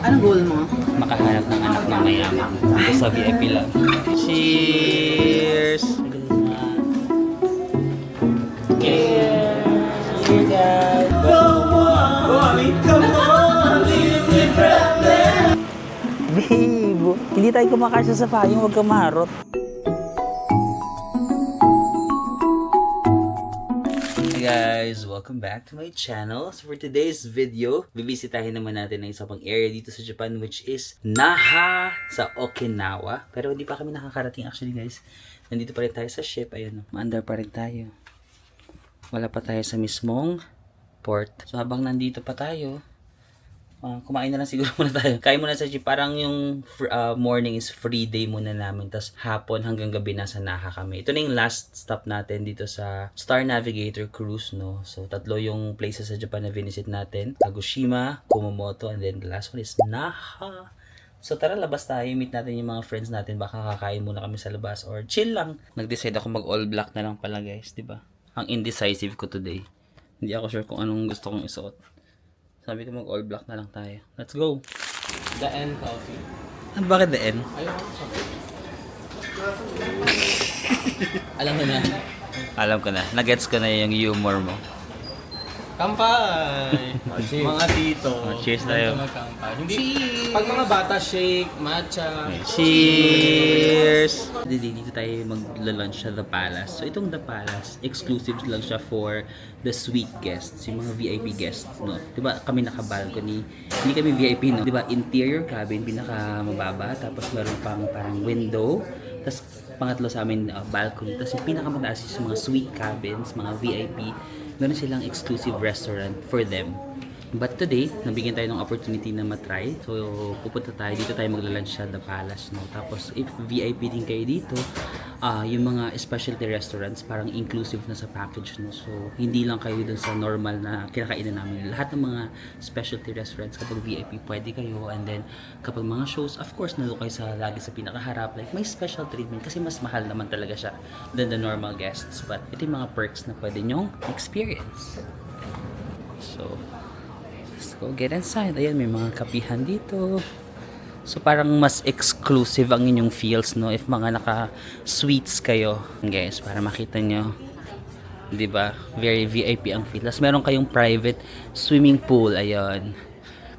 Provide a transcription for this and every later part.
Anong goal mo? Makahanap ng anak ng mayaman. Ito sa VIP lang. Cheers! Cheers! Cheers, guys! Babe, hindi tayo kumakasya sa payong, huwag kang marot. Hey guys, welcome back to my channel. So for today's video, bibisitahin naman natin ang isa pang area dito sa Japan, which is Naha sa Okinawa. Pero hindi pa kami nakakarating actually guys. Nandito pa rin tayo sa ship, ayun, maandar pa rin tayo. Wala pa tayo sa mismong port. So habang nandito pa tayo, kumain na lang siguro muna tayo. Kain muna sa jeep. Parang yung morning is free day muna namin. Tapos hapon hanggang gabi nasa Naha kami. Ito na yung last stop natin dito sa Star Navigator Cruise, no? So, tatlo yung places sa Japan na visit natin. Kagoshima, Kumamoto, and then the last one is Naha. So, tara, labas tayo. Meet natin yung mga friends natin. Baka kakain muna kami sa labas or chill lang. Nag-decide ako mag-all black na lang pala, guys. Diba? Ang indecisive ko today. Hindi ako sure kung anong gusto kong isuot. Sabi ko mag-all black na lang tayo. Let's go! The N coffee. Bakit the N? Ayoko sa Alam mo na. Alam ko na. Nagets ko na yung humor mo. Kampay! Mga tito. Cheers tayo. Magkampay. Hindi, pag mga bata, shake, matcha. Cheers! Dito tayo mag-lunch sa The Palace. So itong The Palace, exclusive lang siya for the suite guests, yung mga VIP guests, no? Diba kami naka-balcony, hindi kami VIP, no? Diba interior cabin, pinaka-mababa, tapos meron pang parang window, tapos pangatlo sa amin, balcony, tapos yung pinaka-mataas is mga suite cabins, mga VIP, meron silang exclusive restaurant for them. But today, nabigyan tayo ng opportunity na matry. So, pupunta tayo. Dito tayo magla-lunch sa The Palace, no? Tapos, if VIP din kayo dito, yung mga specialty restaurants, parang inclusive na sa package, no? So, hindi lang kayo dun sa normal na kinakainan namin. Lahat ng mga specialty restaurants, kapag VIP, pwede kayo. And then, kapag mga shows, of course, nandun kayo sa, lagi sa pinakaharap. Like, may special treatment kasi mas mahal naman talaga siya than the normal guests. But, ito yung mga perks na pwede nyong experience. So, let's go get inside. Ayan, may mga kapihan dito. So, parang mas exclusive ang inyong feels, no? If mga naka-suites kayo. Guys, para makita nyo. Diba? Very VIP ang feel. Tapos, meron kayong private swimming pool. Ayan.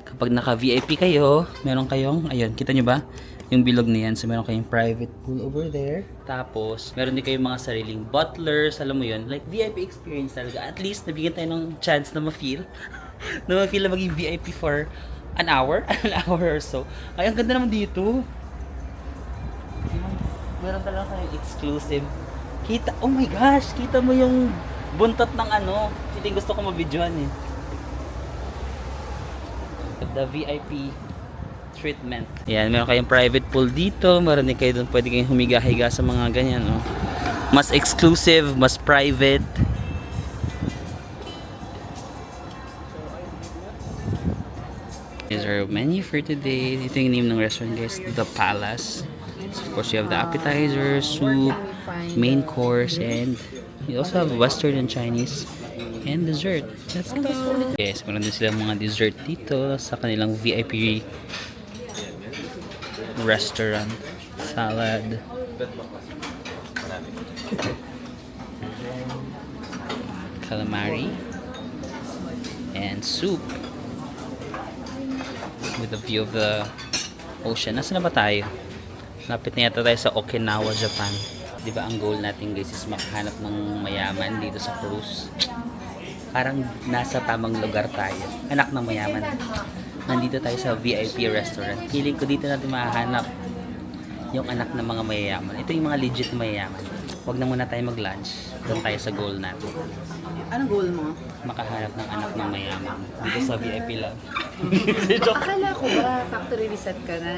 Kapag naka-VIP kayo, meron kayong, ayun, kita nyo ba? Yung bilog na yan. So, meron kayong private pool over there. Tapos, meron din kayong mga sariling butlers. Alam mo yun? Like, VIP experience talaga. At least, nabigyan tayo ng chance na ma-feel. na ma-feel na maging VIP for an hour or so. Ay, ang ganda naman dito. Meron talaga kayong exclusive. Kita, oh my gosh, kita mo yung buntot ng ano. Ito yung gusto ko ma-videoan eh. The VIP treatment. Ayan, meron kayong private pool dito. Meron din kayo doon, pwede kayong humiga-higa sa mga ganyan. Oh. Mas exclusive, mas private. Here's our menu for today. Ito yung name ng restaurant guys, The Palace. So, of course, you have the appetizer, soup, main course, and you also have Western and Chinese, and dessert. Let's go! Yes, meron din silang mga dessert dito sa kanilang VIP restaurant. Salad. Calamari. And soup. With a view of the ocean. Nasaan na ba tayo? Lapit na yata tayo sa Okinawa, Japan. Diba ang goal natin guys is makahanap ng mayaman dito sa cruise. Parang nasa tamang lugar tayo. Anak ng mayaman. Nandito tayo sa VIP restaurant. Feeling ko dito natin mahahanap yung anak ng mga mayayaman. Ito yung mga legit na mayayaman. Huwag na muna tayo mag-lunch. Doon tayo sa goal natin. Anong goal mo? Makahanap ng anak ng mayaman. Dito sa VIP lang. Akala ko ba factory reset ka na?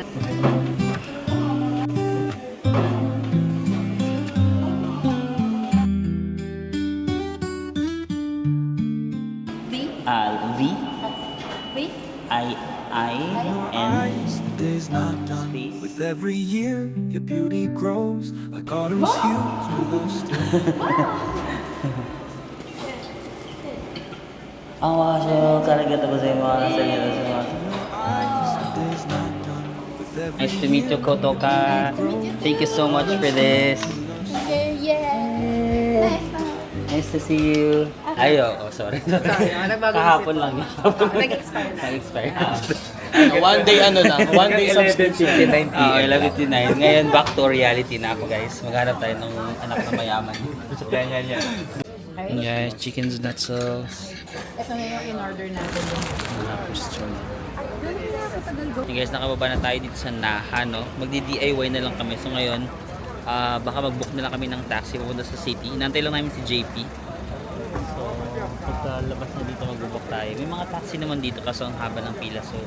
V I-N Day's not done. With every year, your beauty grows like autumn's hues will still. Ang mga so, karagat ako sa mga salita sa mga. every Nice to meet you, Kotoka. Thank you so much for this. Nice to see you. Ay, oh, sorry. Kahapon lang yun. Nag-expire na. Nag-expire. One day one day subscription. 11:59 11:59. Ngayon, back to reality na ako, guys. Maghanap tayo ng anak na mayaman. Yan. Guys, chickens, nutsels. Ito na yung in-order natin. Hey guys, nakababa na tayo dito sa Naha, no? Magdi-DIY na lang kami. So ngayon, baka mag-book na lang kami ng taxi papunta sa city. Inantay lang namin si JP. So, pagkalabas na dito mag-book tayo. May mga taxi naman dito kaso ang haba ng pila. So,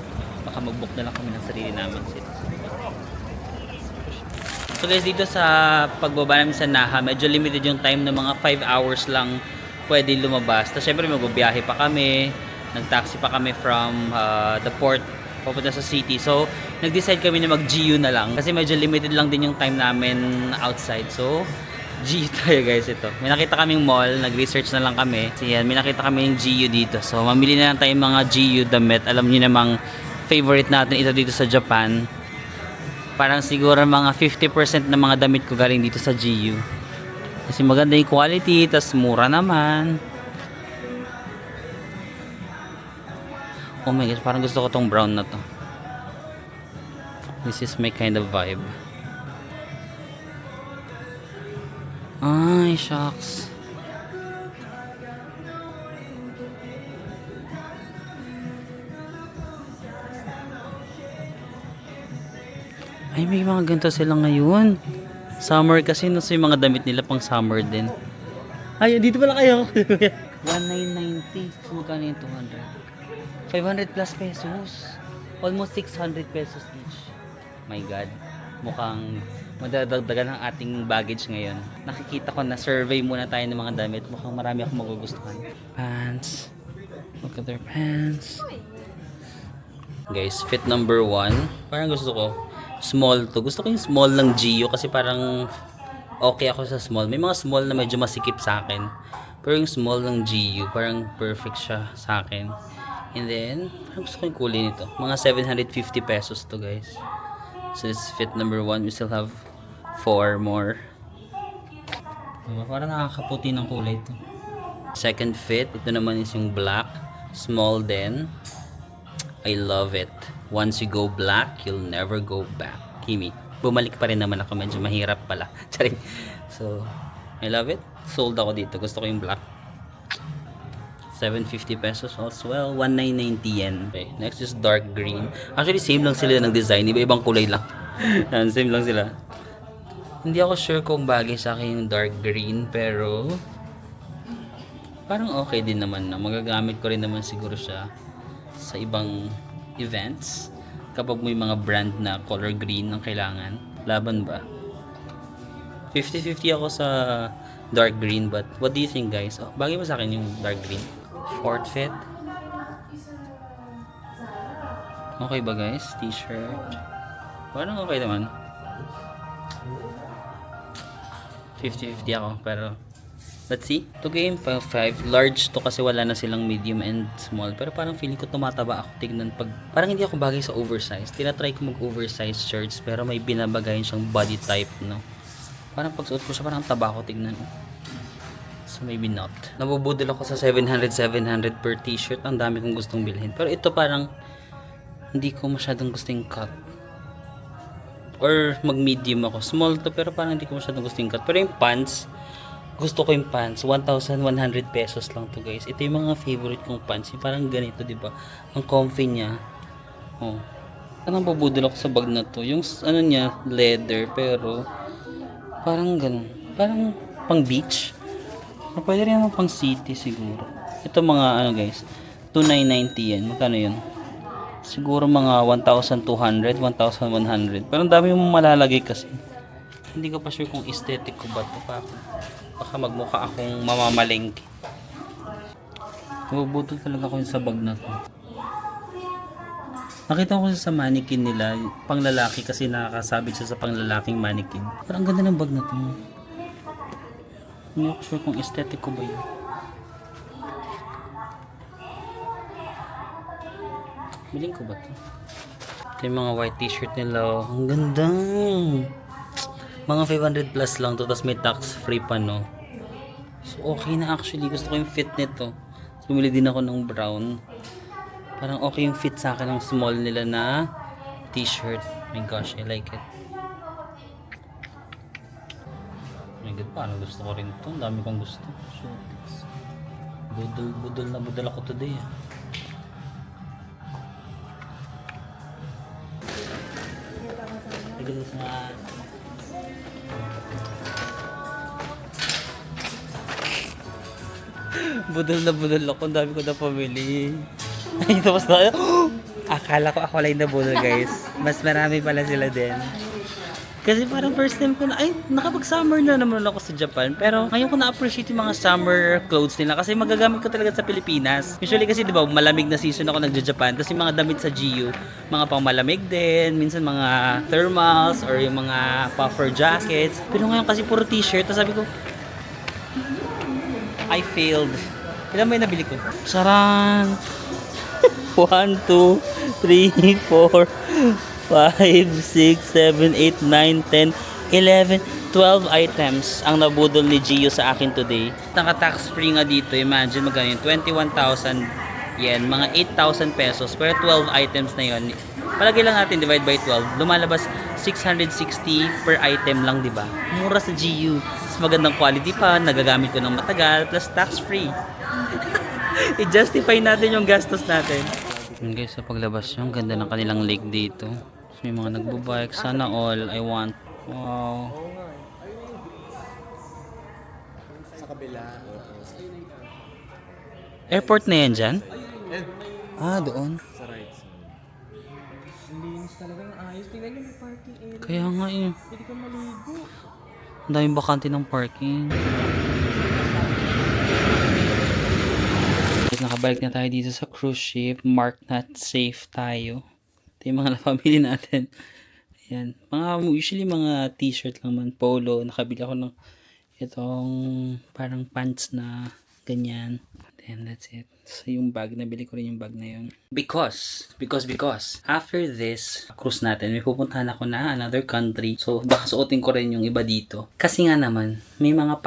baka mag-book na lang kami ng sarili namin. So guys, dito sa pagbaba namin sa Naha, medyo limited yung time na mga 5 hours lang pwede lumabas. Tapos syempre magbibiyahe pa kami. Nag-taxi pa kami from the port papunta sa city. So, nag-decide kami na mag-GU na lang. Kasi medyo limited lang din yung time namin outside. So, GU tayo guys ito. May nakita kaming mall. Nag-research na lang kami. So, yan, may nakita kami yung GU dito. So, mamili na lang tayo mga GU damit. Alam niyo namang favorite natin ito dito sa Japan. Parang siguro mga 50% ng mga damit ko galing dito sa GU. Kasi maganda yung quality. Tas mura naman. Oh my gosh, parang gusto ko tong brown na to. This is my kind of vibe. Ay, shucks. Ay, may mga ganito sila ngayon. Summer kasi, no, so yung mga damit nila pang summer din. Ay, dito pala kayo. 1990. So, magkano yung 200? 500 plus pesos. Almost 600 pesos each. My God. Mukhang madadagdagan ang ating baggage ngayon. Nakikita ko na survey muna tayo ng mga damit. Mukhang marami akong magugustuhan. Pants. Look at their pants. Guys, fit number 1. Parang gusto ko. Small to. Gusto ko yung small ng GU kasi parang okay ako sa small. May mga small na medyo masikip sa akin. Pero yung small ng GU, parang perfect siya sa akin. And then, parang gusto ko yung kulay nito. Mga 750 pesos to guys. So this is fit number 1. We still have 4 more. Diba? Parang nakakaputi ng kulay ito. Second fit. Ito naman is yung black. Small din. I love it. Once you go black, you'll never go back. Kimi. Bumalik pa rin naman ako. Medyo mahirap pala. Charing. So, I love it. Sold ako dito. Gusto ko yung black. 750 pesos as well. 1990 yen. Okay. Next is dark green. Actually, same lang sila ng design. Iba-ibang kulay lang. Same lang sila. Hindi ako sure kung bagay sa akin yung dark green. Pero, parang okay din naman na. Magagamit ko rin naman siguro siya sa ibang events. Kapag may mga brand na color green ang kailangan. Laban ba? 50-50 ako sa dark green. But, what do you think guys? Oh, bagay ba sa akin yung dark green? Fourth fit. Okay ba guys? T-shirt. Parang okay naman. 50-50 ako. Pero let's see. Ito game 5. Large to kasi wala na silang medium and small. Pero parang feeling ko tumataba ako. Tignan pag parang hindi ako bagay sa oversize. Tinatry ko mag-oversize shirts. Pero may binabagayin siyang body type, no? Parang pag suot ko siya parang taba ako. Tignan. So maybe not. Nabubudol ako sa 700 per t-shirt. Ang dami kong gustong bilhin. Pero ito parang hindi ko masyadong gustong cut. Or mag-medium ako. Small to pero parang hindi ko masyadong gustong cut. Pero yung pants, gusto ko yung pants. 1,100 pesos lang to guys. Ito yung mga favorite kong pants. Yung parang ganito, diba? Ang comfy niya. Oh. Parang nabubudol ako sa bag na to. Yung ano niya, leather. Pero parang ganun. Parang pang beach. Pwede rin naman pang city siguro. Ito mga ano guys, 2,990 yan. Magkano yun? Siguro mga 1,200, 1,100. Pero ang dami mong malalagay kasi. Hindi ko pa sure kung aesthetic ko ba ito. Baka magmukha akong mamamalengke. Nabubudol talaga ako sa bag na to. Nakita ko sa mannequin nila, pang lalaki kasi nakakasabit siya sa pang lalaking mannequin. Pero ang ganda ng bag na to. Hindi ako sure kung aesthetic ko ba yun. Biling ko ba ito? Ito yung mga white t-shirt nila. Oh. Ang ganda. Mga 500 plus lang to. Tapos may tax free pa, no? So, okay na actually. Gusto ko yung fit nito. So, bumili din ako ng brown. Parang okay yung fit sa akin ng small nila na t-shirt. My gosh, I like it. Oh my god, parang gusto ko rin ito. Ang dami kong gusto. Shorties. Budol na budol ako today. Budol na budol ako. Ang dami ko na pamili. Ay, tapos na. Akala ko ako lang na budol, guys. Mas marami pala sila din. Kasi parang first time ko na, ay, nakapag-summer na naman ako sa Japan. Pero ngayon ko na-appreciate yung mga summer clothes nila kasi magagamit ko talaga sa Pilipinas. Usually kasi, di ba, malamig na season ako nagja-Japan. Tapos yung mga damit sa GU, mga pang malamig din. Minsan mga thermals or yung mga puffer jackets. Pero ngayon kasi puro t-shirt. Tapos sabi ko, I failed. Kailan ba yung nabili ko? Saran! 1, 2, 3, 4, 5, 6, 7, 8, 9, 10, 11, 12 items ang nabudol ni Gio sa akin today. Naka-tax free nga dito. Imagine magkano yun. 21,000 yen. Mga 8,000 pesos. Pero 12 items na yun. Palagay lang natin divide by 12. Lumalabas 660 per item lang, di ba? Mura sa GU. Mas magandang quality pa. Nagagamit ko ng matagal. Plus tax free. I-justify natin yung gastos natin. Okay, sa paglabas nyo, ang ganda ng kanilang lake dito. So, may mga nagbabike. Sana all. I want. Wow. Sa kabila. Airport na yan dyan? Ah, doon. Sa right side. Ang linis talaga ng ayos. Tingnan nyo may parking area. Kaya nga eh. Pwede ka maligo. Ang daming bakante ng parking. Nakabalik na tayo dito sa cruise ship. Mark not safe tayo. Ito yung mga na-family natin. Ayan. Usually mga t-shirt lang man. Polo. Nakabili ako ng itong parang pants na ganyan. Then that's it. So yung bag. Nabili ko rin yung bag na yun. Because. After this cruise natin, may pupuntahan ako na another country. So baka suotin ko rin yung iba dito. Kasi nga naman, may mga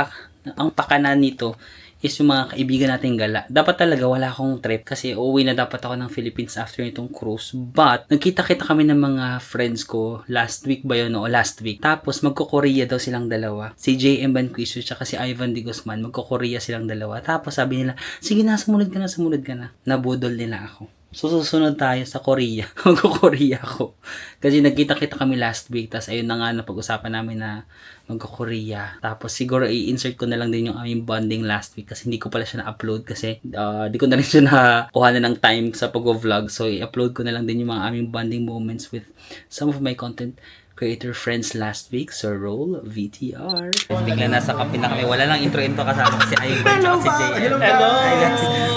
ang pakanan nito is yung mga kaibigan nating gala. Dapat talaga wala akong trip kasi uuwi na dapat ako ng Philippines after itong cruise. But, nagkita-kita kami ng mga friends ko last week ba yun? O last week. Tapos, magko-Korea daw silang dalawa. Si JM Banquisio tsaka si Ivan de Guzman. Magko-Korea silang dalawa. Tapos, sabi nila, sige na, sumunod ka na. Nabudol nila ako. So, susunod tayo sa Korea. Magko-Korea ako. Kasi nagkita-kita kami last week. Tapos, ayun na nga, napag-usapan namin na magko-Korea. Tapos, siguro i-insert ko na lang din yung aming bonding last week. Kasi hindi ko pala siya na-upload. Kasi, di ko na rin siya nakuha na ng time sa pag-vlog. So, i-upload ko na lang din yung mga aming bonding moments with some of my content creator friends last week. So, roll VTR. Bigla nasa kape na kami. Wala lang intro kasama kasi Ivan at si Jay. Hello!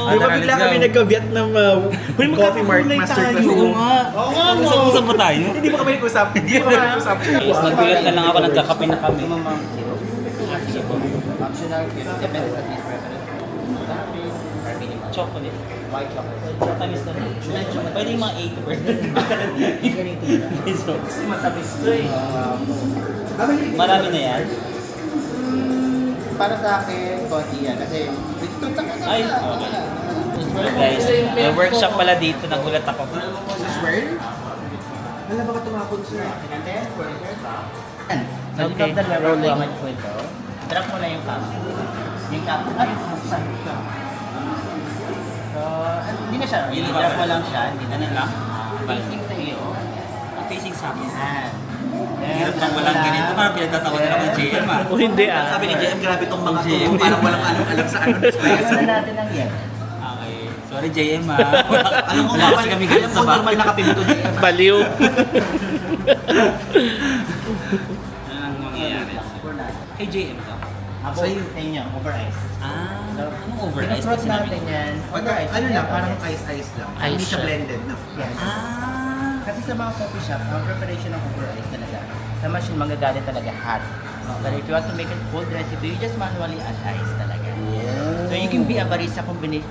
Di ba bigla kami nagka-Vietnam coffee masterclass? Oo nga. Usap-usap pa tayo. Hindi mo kami nag-usap. Tapos nagulat na lang ako, nagkakape na kami. Optional gift. Depende sa taste preference. Chocolate. White chocolate. Tamis na rin. Pwede yung mga 8%. Ganito na. Kasi matamis to eh. Marami na yan? Para sa akin, konti yan. Kasi, Ay, okay. Guys, may workshop pala dito. Nagulat ako. Wala ba ka tumapon, sir? Okay, rolling. Drop mo na yung cup. Yung cup. Ay, buksan. So, hindi na siya. I-drop mo lang siya. Hindi na lang. Facing sa iyo. Facing sa akin. Yan. Hirap lang walang ganito. Parang pinagtatawa nila ng JM ah. O hindi ah. Sabi ni JM, grabe tong mga to. Parang walang alam sa ano. Wala natin lang yan. Okay. Sorry JM ah. Alam mo, Kasi kami ganun sa bahay. normal na kape mo to, JM. Baliw. Anong mangyayari? Kay JM to. Abo sa inyo, over ice. Ah, anong over ice? Fruit natin yan. Over ice. Ano lang, parang ice lang. Hindi siya siya. blended, no? Yes. Ah. Kasi sa mga coffee shop, ang preparation ng over ice talaga, sa machine magagalit talaga hot. But if you want to make it cold recipe, you just manually add ice talaga. So you can be a barista combination.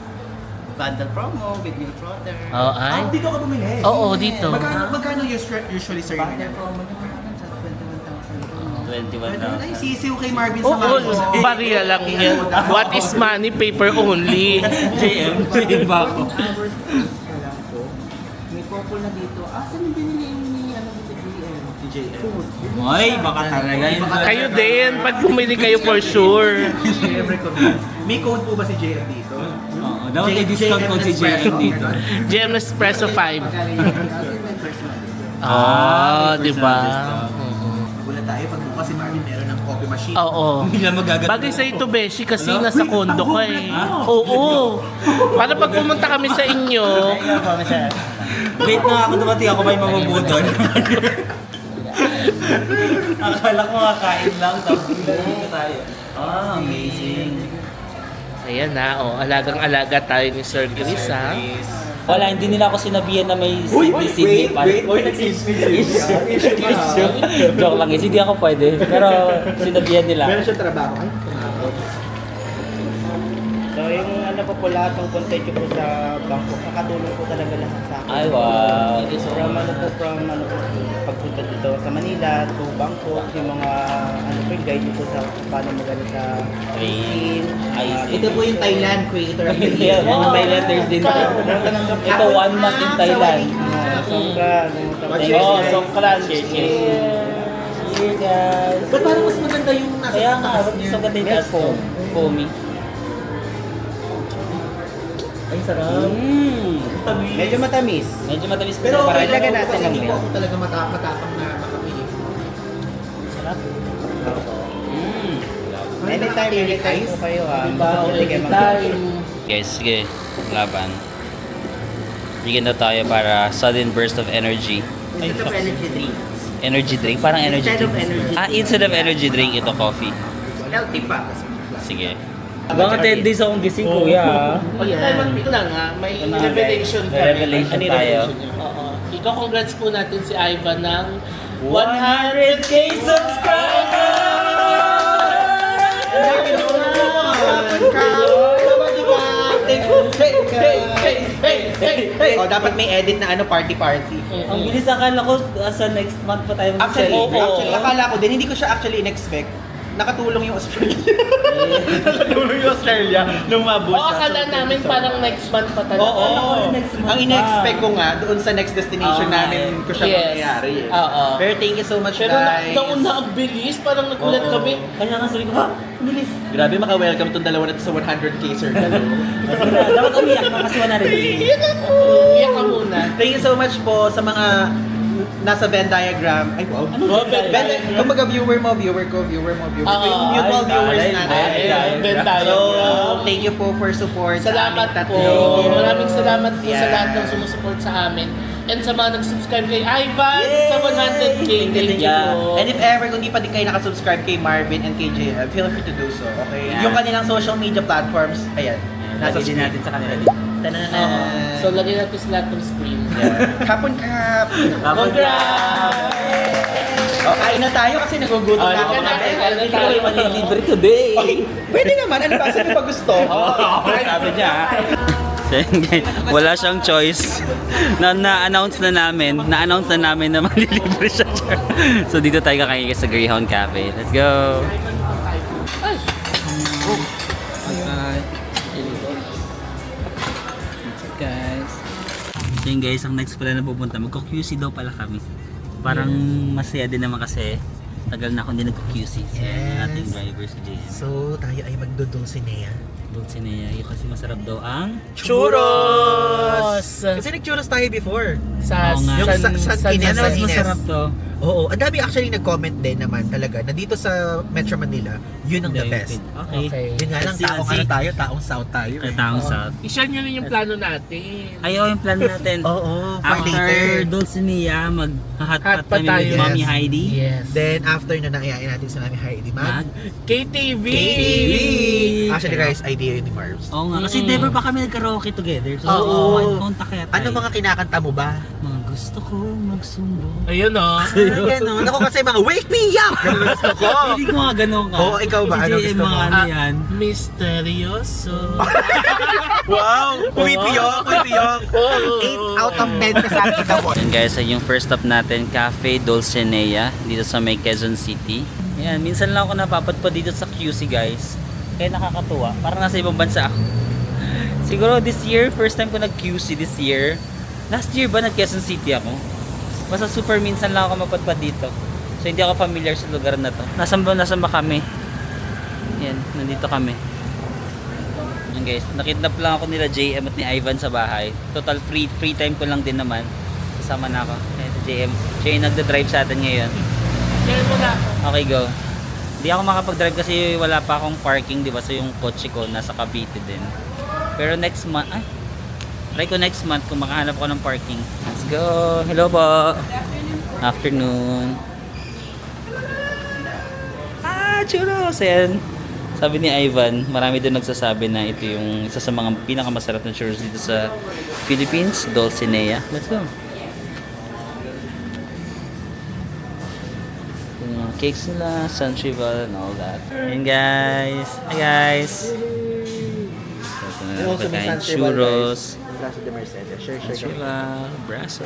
bundle promo with milk frother. Oh, ay. Dito ka bumili? Oo, dito. Magkano usually sir? Bundle promo naman sa 21,000. 21,000. Ay, sisiw kay Marvin Oo, sa Marvin. barya lang yan. What is money? Paper only. JM ba ako? Hours price pa lang po. May purple na dito. Saan yung binili ni ano sa GM? Ay, baka talaga yun. Kayo din, pag bumili kayo for sure. Siyempre ko. May code po ba si JM dito? Oo, dapat may discount code si JM dito. GM Espresso 5. Ah, di ba? Wala tayo pag bukas si Marvin meron ng coffee machine. Oo. Hindi lang magagat. Bagay sa ito, Beshi, kasi nasa kondo ka eh. Oo. Para pag pumunta kami sa inyo, Wait na ako dumating ako may mamabudol. Akala ko kakain lang tapos bumili tayo. Amazing. ayan na, alagang-alaga tayo ni Sir Chris, ha? Wala, hindi nila ako sinabihan na may Sydney pa. Joke lang hindi ako pwede. Pero sinabihan nila. Meron siya trabaho. Ay, So yung ano po lahat ng content ko po sa bangko, nakatulong po talaga lahat sa akin. Ay, wow. From ano po, pagpunta dito sa Manila to Bangkok, yung mga ano po yung guide niyo po sa paano magano sa Train. ito po yung Thailand creator of the Yeah, year. mga may letters din tayo. Ito, 1 month in Thailand. Songkran. Oh, Songkran. Cheers, guys. Ba't parang mas maganda yung nasa Kaya nga, taas ba't niya? gusto ka din as foamy? Ay, sarap. Medyo matamis. Medyo matamis Pero para okay ilagay lang natin kasi ng hindi po milk. ako talaga matapang na makapili. sarap. Anytime po kayo ha. Hindi kayo Guys, sige. Laban. Bigyan na tayo para sudden burst of energy. Instead of energy drink. Energy drink? Parang energy Instead of drink. energy Instead of energy drink, ito coffee. Healthy pa. Sige. Mga 10 days akong gising, kuya. Pag tayo magbilang ha, may revelation May revelation tayo. Oo. Ikaw, congrats po natin si Ivan ng 100K Oh, dapat may edit na ano party. Ang bilis, akala ko sa next month pa tayo Actually, mag-celebrate. akala ko din, hindi ko siya actually in-expect. Nakatulong yung Australia. Nakatulong yung Australia nung mabot Oo, akala namin parang next month pa talaga. Oo. Ang ina-expect ko nga, doon sa next destination Oo, namin ko siya Yes. mangyayari. Eh. Oo. Pero thank you so much, Pero guys. nauna ang bilis, parang nagulat Oo. kami. Kanya nga sabi ko, ha? Bilis. Grabe, maka-welcome tong dalawa na to sa 100K, sir. Dapat umiyak na kasi 100K. Iyak ka muna. Thank you so much po sa mga nasa Venn diagram. Ay, wow. Kumbaga viewer mo. Oo. Yung mutual Ay, viewers ay, natin. ay, Venn So, diagram. thank you po for support Salamat sa po. aming tatlo. Maraming salamat po sa Yeah. lahat ng sumusuport sa amin. And sa mga nag-subscribe kay Ivan sa 100K. Thank you Yeah. po. And if ever, kung di pa din kayo nakasubscribe kay Marvin and kay JL, feel free to do so, okay? Yeah. Yung kanilang social media platforms, ayan. Nasa Lagay din screen. natin sa kanila din. Tananan. So, lagyan natin sa lahat ng screen. Kapon kap! Congrats! Oh, kain na tayo kasi nagugutom na ako. Hindi ko kayo manilibre today. Pwede naman, ano ba? Sabi pa gusto? Sabi niya. Wala siyang choice. Na-announce na namin na malilibre siya. So dito tayo kakain sa Greyhound Cafe. Let's go! Guys. So yun guys, ang next pala na pupunta, magko-QC daw pala kami. Parang masaya din naman kasi tagal na akong hindi nagko-QC. So Yes. ating driver si JM. So, tayo ay magdudulcinea. Dulcinea, yung kasi masarap daw ang Churros! Kasi nag-churros tayo before. Sa Oo nga. Yung sa Kines. Ano mas masarap to? Oo, ang dami actually nag-comment din naman talaga na dito sa Metro Manila, yun ang the best. Okay. Okay. Yun nga lang, Kasi taong kasi- ano tayo, taong south tayo. Kaya Eh. taong south. I-share nyo rin yung plano natin. Ayaw yung plan natin. Oo, for After later. Dulcinea, mag-hot Hot pot pot kami tayo. with Mommy Yes. Heidi. Yes. Then after na naiyain natin sa namin Heidi Mag. KTV! KTV! Actually guys, idea yun ni Marbs. Oo nga, kasi never pa kami nag-karaoke together. So, Oo. contact kaya tayo. Ano mga kinakanta mo ba? Mga Gusto ko magsumbong. Ayun o. Ganon. Ako kasi mga wake me up! Ganon gusto ko. Hindi ko nga ganun ka. Oo, ikaw ba? Si Ano JM gusto mo? mga ano yan. Misteryoso. Wow! Pumipiyok! Pumipiyok! 8 out of 10 kasabi kita mo. Yan guys, ay yung first stop natin, Cafe Dulcinea, dito sa may Quezon City. Yan, minsan lang ako napapadpad dito sa QC guys. Kaya nakakatuwa, parang nasa ibang bansa ako. Siguro this year, first time ko nag-QC this year. Last year ba nag-Quezon City ako? Basta super minsan lang ako mapadpad dito. So hindi ako familiar sa lugar na to. Nasaan ba kami? Yan, nandito kami. Yan guys, nakidnap lang ako nila JM at ni Ivan sa bahay. Total free time ko lang din naman. Kasama na ako. Ayan, JM. Siya yung nagda-drive sa atin ngayon. Kaya mo na. Okay, go. Hindi ako makapag-drive kasi wala pa akong parking, di ba? So yung kotse ko nasa Cavite din. Pero next month, try ko next month kung makahanap ko ng parking. Let's go! Hello po! Afternoon! Churros! Ayan. Sabi ni Ivan, marami doon nagsasabi na ito yung isa sa mga pinakamasarap na churros dito sa Philippines, Dulcinea. Let's go! Yung mga cakes nila, Sanchival and all that. Ayan guys! Hi guys! Ito na natin pagkain. Churros. Braso de Mercedes. Share. Sanchival, braso.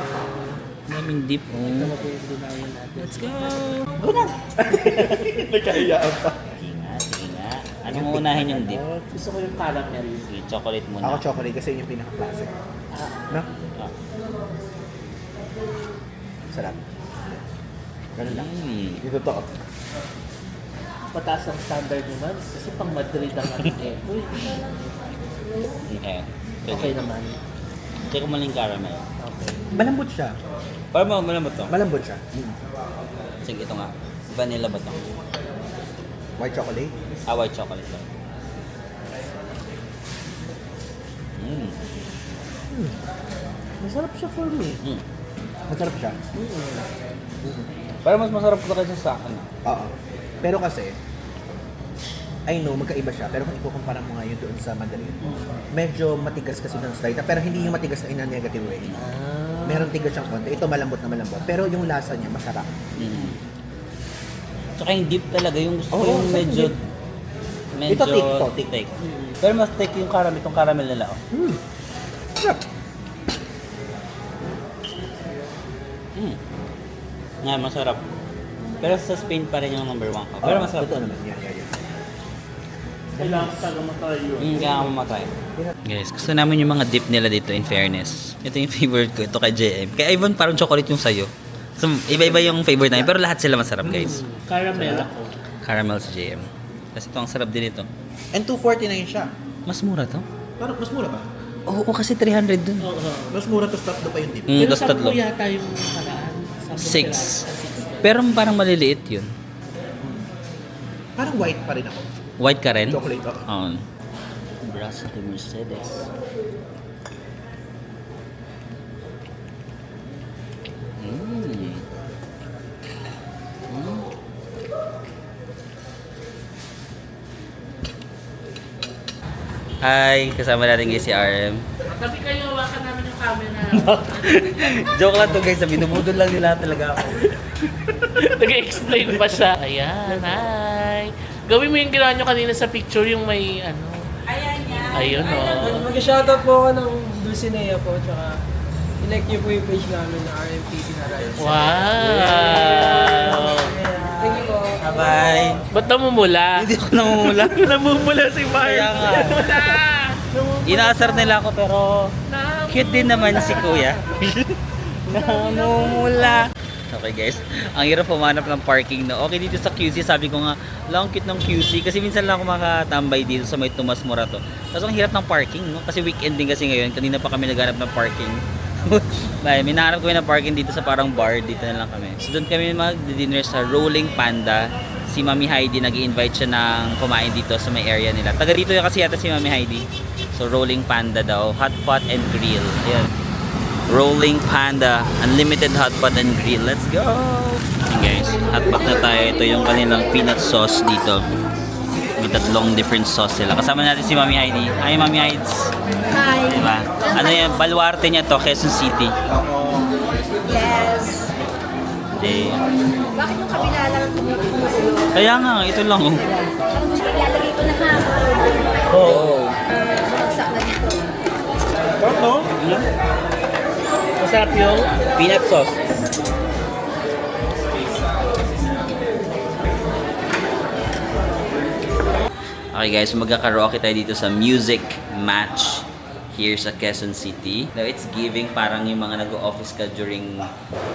Daming dip. Oh. Let's go! Nagkahiyaan pa. Sige nga. Anong unahin yung dip? Gusto ko yung caramel. Sige, chocolate muna. Ako chocolate kasi yun yung pinaka-classic. No? Ah. Sarap. Ganun lang. Mm. Ito to. Pataas ang standard naman. Kasi pang Madrid ang ano eh. Uy, Okay. okay naman. Check mo lang yung caramel. Okay. Malambot siya. Parang malambot to. Malambot siya. Sige, ito nga. Vanilla ba to? White chocolate. White chocolate to. Mm. Masarap siya for me. Mm. Masarap siya. Parang mas masarap ko kasi sa akin. Oo. Pero kasi, I know, magkaiba siya. Pero kung ikukumpara mo ngayon doon sa Mandarin, medyo matigas kasi doon sa pero hindi yung matigas na in a negative way. Meron tigas siyang konti. Ito malambot na malambot. Pero yung lasa niya masarap. Mm. Tsaka yung dip talaga, yung gusto ko Oo, yung sa medyo... dip. Medyo Ito thick, thick. Pero mas thick yung caramel, itong caramel nila. Oh. Sarap. Nga, masarap. Pero sa Spain pa rin yung number 1 ko. Pero masarap. Totoo naman. Yan. Kailangan talaga matry yun. Kaya ako matry. Guys, gusto namin yung mga dip nila dito in fairness. Ito yung favorite ko. Ito kay JM. Kay Ivan parang chocolate yung sayo. So, iba-iba yung favorite namin. Pero lahat sila masarap guys. Caramel ako. Caramel sa JM. Kasi ito ang sarap din ito. And 249 siya. Mas mura to? Parang mas mura ba? Oo, kasi 300 dun. Oo. Mas mura to tatlo pa yung dip. Pero Tapos tatlo. 10 yata yung paraan. 6. Pero parang maliliit yun. Parang white pa rin ako. White ka rin? Chocolate, oo. Oo. Braso de Mercedes. Hi, kasama natin guys si RM. Sabi kayo, hawakan namin yung camera. Joke lang to guys, binubudol lang nila talaga ako. Nag-explain pa siya. Ayan, hi. Gawin mo yung ginawa nyo kanina sa picture, yung may ano. Ayun, oh. Mag-shoutout po ako ng Dulcinea po, tsaka i-like niyo po yung page namin na RMPD na Rice. Wow! Thank you po. Bye! Ba't namumula? Hindi ako namumula. namumula si Mars. Kaya nga. Inaasar nila ako pero cute din naman si kuya. Namumula. Okay guys, ang hirap pumanap ng parking na okay dito sa QC. Sabi ko nga, lang cute ng QC kasi minsan lang ako makatambay dito sa may Tomas Morato. Tapos ang hirap ng parking, no? Kasi weekend din kasi ngayon. Kanina pa kami naghanap ng parking. May nahanap kami ng parking dito sa parang bar. Dito na lang kami. So doon kami mag-dinner sa Rolling Panda. Si Mami Heidi, nag-i-invite siya ng kumain dito sa may area nila. Taga dito kasi yata si Mami Heidi. So Rolling Panda daw, hot pot and grill. Ayan. Rolling Panda, unlimited hot pot and grill. Let's go! Okay guys, hotpot na tayo. Ito yung kanilang peanut sauce dito. May tatlong different sauce sila. Kasama natin si Mami Heidi. Hi Mami Heids! Hi! Diba? Ano yan? Baluarte niya to, Quezon City. Eh, Bakit yung kabila lang ang tumutulo? kaya nga, ito lang oh. Parang gusto ilalagay ko na ha. Oo. Bagsak na dito. Masarap yung Peanut sauce. Okay guys, magkakaraoke tayo dito sa Music Match here sa Quezon City. Now, it's giving parang yung mga nag-office ka during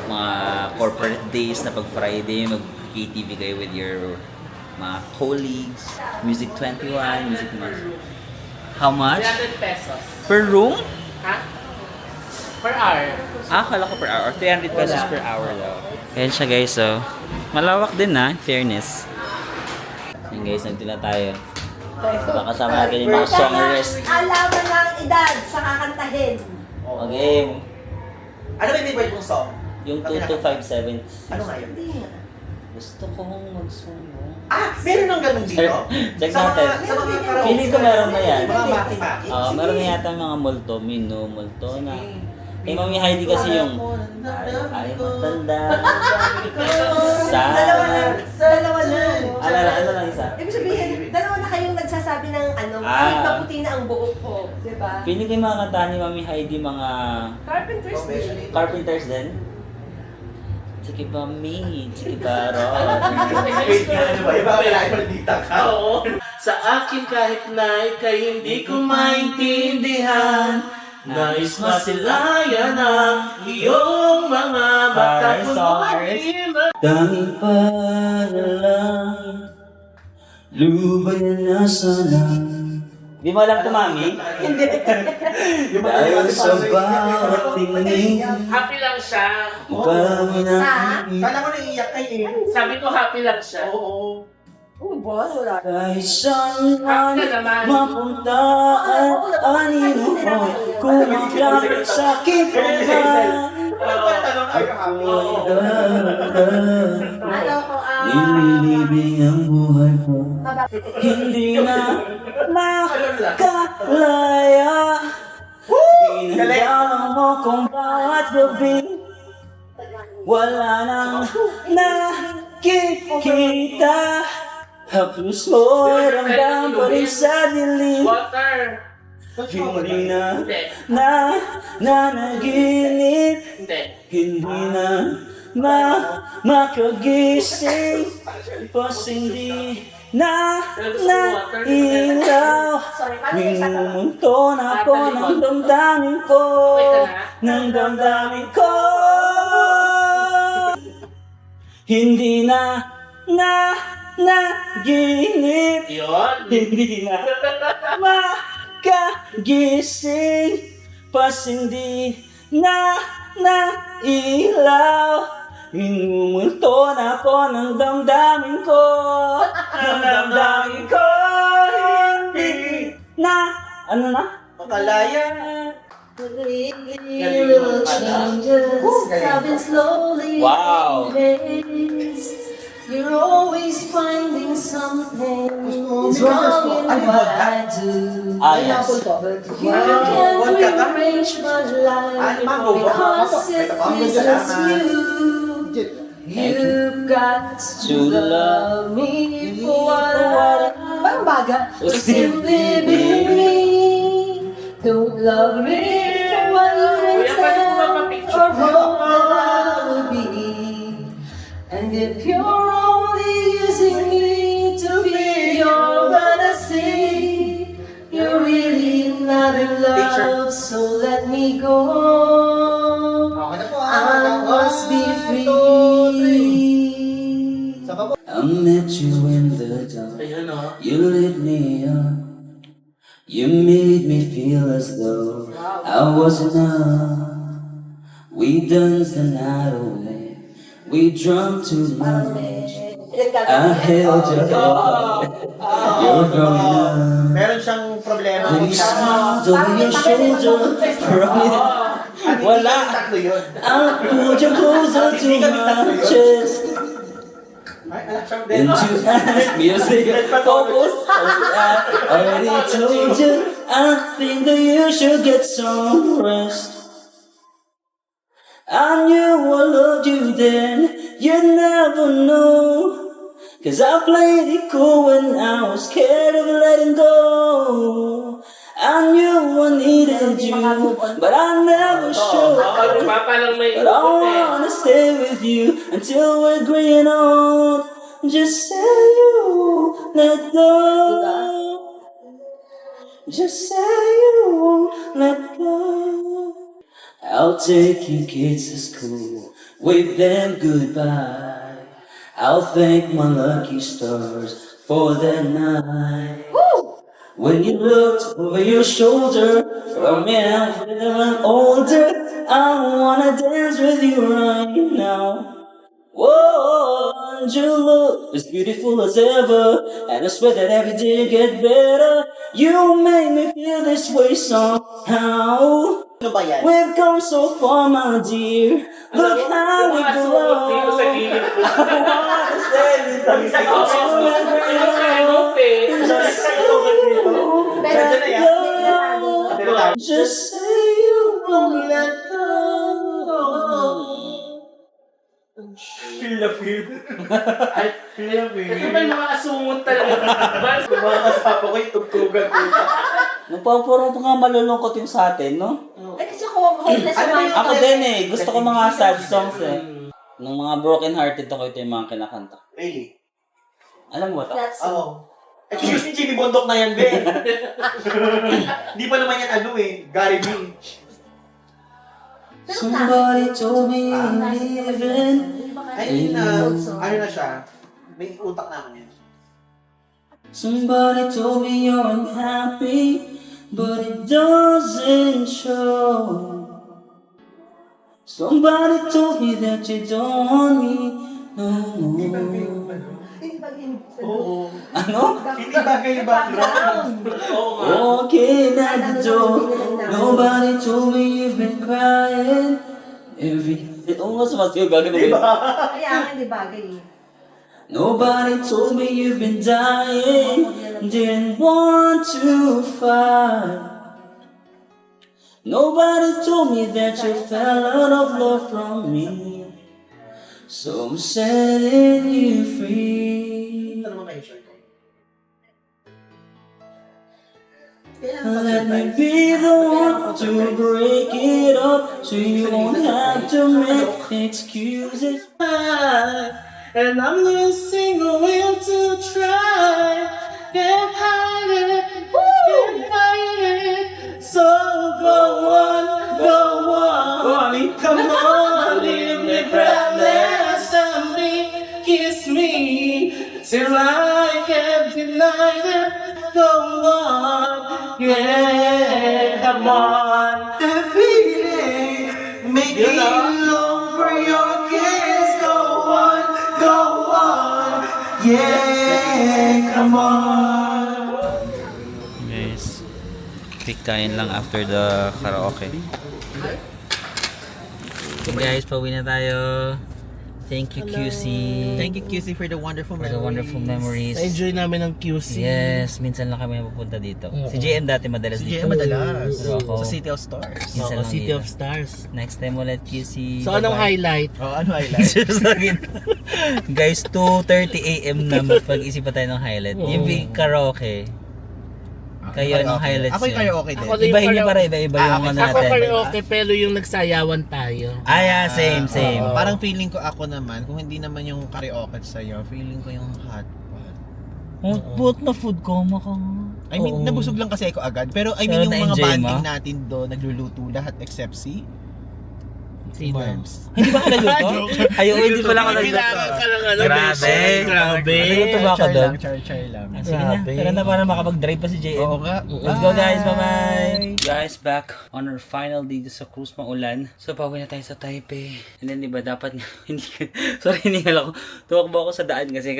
mga corporate days na pag Friday, mag-KTV kayo with your mga colleagues. Music 21, Music Match. How much? 300 pesos. Per room? Ha? Per hour. Ah, akala ko per hour. 300 pesos per hour daw. Ayan siya guys, so malawak din na, in fairness. Ayan guys, nagtila tayo. Kasama natin yung mga songwriters. Alaman ng edad sa kakantahin. Okay. Ano ba yung favorite mong song? Yung 2 to 5 sevenths. Ano nga yun? Gusto kong mag-sumo. Ah, meron ng ganun dito? Check Sa natin. mga karaoke. Feeling ko meron na yan. Mga maki-maki. Meron na yata mga multo, mino, multo na. Kay Mami Heidi kasi yung ay matanda sa... Dalawa na. Ano lang isa? Ibig sabihin, dalawa na kayong nagsasabi ng ano, Ah. kahit maputi na ang buhok ko. Diba? Feeling ko yung mga kanta ni Mami Heidi mga Carpenters din. carpenters din. Sige ba me? Sige ba Ron? Wait nga, ano ba? Iba kailangan maldita ka. Oo. Sa akin kahit na ikay hindi ko maintindihan. Nais masilayan ang iyong mga mata kung makima. Tanging panalangin, lubayan na sana. Di mo alam ito, Mami? Hindi. Dahil sa bawat tingin, Happy lang siya. kami na Kala ko naiiyak kayo eh. Sabi ko happy lang siya. Oo. Oh, boy, wala. kahit saan man Happy naman. mapunta at anino mo, kumakapit sa aking pagkakas. Ano ko, Nililibing ang buhay ko, hindi na makalaya. Pinagdama mo kung bawat gabi, wala nang nakikita. Haplos mo, ramdam pa rin sa dilim. Water. Hindi na Hindi. nanaginip. Hindi. Hindi na makagising. Pas hindi na nailaw. Minumunto na ako ng damdamin ko. Ng damdamin ko. Hindi na naginip. Yun. Hindi na makagising. Pas hindi na nailaw. Minumulto na ako ng damdamin ko. Ng damdamin ko. Hindi na. Ano na? Makalaya. little changes happen slowly. Wow. You're always finding something is wrong in what I do. Ah, yes. But you can't rearrange my life because it pleases you. You've got to love me for what I simply be me. Don't love me for what you intend or hope that I will be. And if you're only using me to be your fantasy, you're really not in love, so let me go. I must be free. I met you in the dark. You lit me up. You made me feel as though I was enough. We danced the night away. We drank too much. I held your hand. You're growing up. Meron siyang problema. Then you smiled over your shoulder. Wala. Tatlo yun. I pulled you closer to my chest. Ay, alam siyang And you asked me to sing it. Focus. I already told you. I think that you should get some rest. I knew I loved you then, you'd never know. 'Cause I played it cool when I was scared of letting go. I knew I needed you, but I never showed. But I wanna stay with you until we're growing old. Just say you won't let go. Just say you won't let go. I'll take you kids to school, wave them goodbye. I'll thank my lucky stars for that night. When you looked over your shoulder from me, I'm feeling older. I wanna dance with you right now. Whoa, and you look as beautiful as ever, and I swear that every day you get better. You make me feel this way somehow. We've come so far, my dear. Look how we grow. I wanna stay with you. Just say you won't let go. Feel the feel. Ito ba yung mga asungot talaga? Mga kasama ko yung tugtugan ko. Nagpapuro nga malulungkot yung sa atin, no? Eh, kasi ako, hopeless Ano naman. yun? Ako din eh. Gusto ko mga sad songs eh. Nung mga broken hearted ako, ito yung mga kinakanta. Really? Alam mo ba ito? That's Oo. Excuse me, Jimmy Bondok na yan, Ben. Hindi pa naman yan Gary B. Somebody told me you're leaving. Ay, ano na siya? May utak naman yan. Somebody told me you're unhappy, but it doesn't show. Somebody told me that you don't want me no more. Oo. Ano? Hindi bagay yung background. Walking at the door, nobody told me you've been crying every. Oo nga, sumasayo, gagawin mo yun. Kaya nga, di bagay eh. Nobody told me you've been dying, didn't want to fight. Nobody told me that you fell out of love from me, so I'm setting you free. Ano naman kayo, Sir? Let me be the one to break it up, so you won't have to make excuses. And I'm losing the will to try. Can't hide it, can't hide it. So go on, come on, leave me breathless and me, kiss me till I can't deny it. Go on, yeah, come on. The feeling make me long for your kiss. Go on, yeah, come on. Guys, quick kain lang after the karaoke. Okay guys, pauwi na tayo. Thank you, QC. Thank you, QC, for the wonderful For the wonderful memories. Na-enjoy namin ng QC. Yes, minsan lang kami napupunta dito. Si JM dati madalas dito. madalas. Pero ako, Sa City of Stars. minsan lang City dito. of Stars. Next time ulit, QC. So, anong Bye-bye. highlight? Oh, ano highlight? Guys, 2:30 AM na magpag-isip pa tayo ng highlight. Yung big karaoke. Kayo, anong highlights Ako yung yun? karaoke din. Ako din. Iba, hindi para iba yung ano Ako natin. karaoke pero yung nagsayawan tayo. Ah, yeah, same. Oo. Parang feeling ko ako naman, kung hindi naman yung karaoke sa'yo, feeling ko yung hot pot. Buot na food coma ka. I mean, Oo. nabusog lang kasi ako agad. Pero I Pero mean, yung mga na-enjoy banding mo? natin doon, nagluluto lahat except si Sino? Barbs. Hindi ba ka nagluto? Ayaw, hindi pala ka nagluto. Kailangan ka ng ano, Grabe. beses. Grabe. Nagluto ba ako Char doon? lang, char lang. Ah, sige na. Grabe. Tara na para makapag-drive pa si JM. Oo nga. Let's go guys, bye-bye! Guys, back on our final day dito sa cruise maulan. So, pauwi na tayo sa Taipei. And then, diba, dapat hindi sorry, hiningal ako. Tumakbo ako sa daan kasi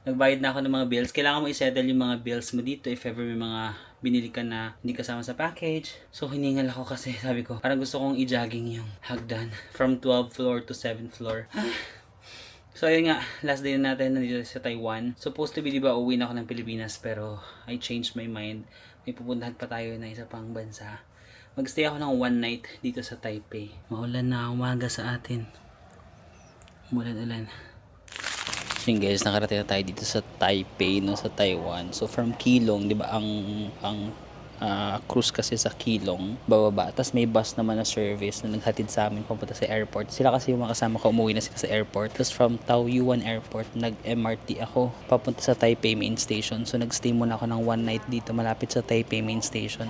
nagbayad na ako ng mga bills. Kailangan mo i-settle yung mga bills mo dito if ever may mga binili ka na hindi kasama sa package. So, hiningal ako kasi sabi ko, parang gusto kong i-jogging yung hagdan from 12th floor to 7th floor. So, ayun nga, last day na natin nandito sa Taiwan. Supposed to be, diba, uwi na ako ng Pilipinas pero I changed my mind. May pupuntahan pa tayo na isa pang bansa. Magstay ako ng one night dito sa Taipei. Maulan na umaga sa atin. Umulan-ulan. So yun guys, nakarating na tayo dito sa Taipei, no, sa Taiwan. So from Keelung, di ba ang cruise kasi sa Keelung, bababa. Tapos may bus naman na service na naghatid sa amin papunta sa airport. Sila kasi yung mga kasama ko, umuwi na sila sa airport. Tapos from Taoyuan Airport, nag-MRT ako papunta sa Taipei Main Station. So nagstay muna ako ng one night dito malapit sa Taipei Main Station.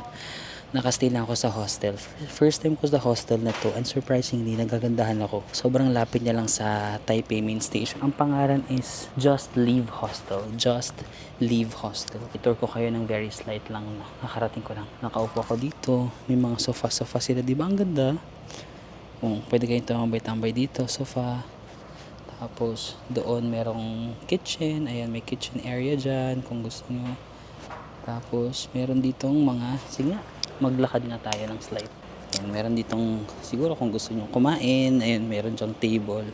Nakastay lang ako sa hostel. First time ko sa hostel na to, and surprisingly, nagagandahan ako. Sobrang lapit niya lang sa Taipei Main Station. Ang pangalan is Just Leave Hostel. Just Leave Hostel. I-tour ko kayo ng very slight lang. Nakarating ko lang. Nakaupo ako dito. May mga sofa-sofa sila. Diba? Ang ganda. Pwede kayong tumambay-tambay dito. Sofa. Tapos, doon merong kitchen. Ayan, may kitchen area dyan kung gusto nyo. Tapos, meron ditong mga, sige nga, maglakad nga tayo ng slide. Ayan, meron ditong, siguro kung gusto nyo kumain, ayan, meron dyang table.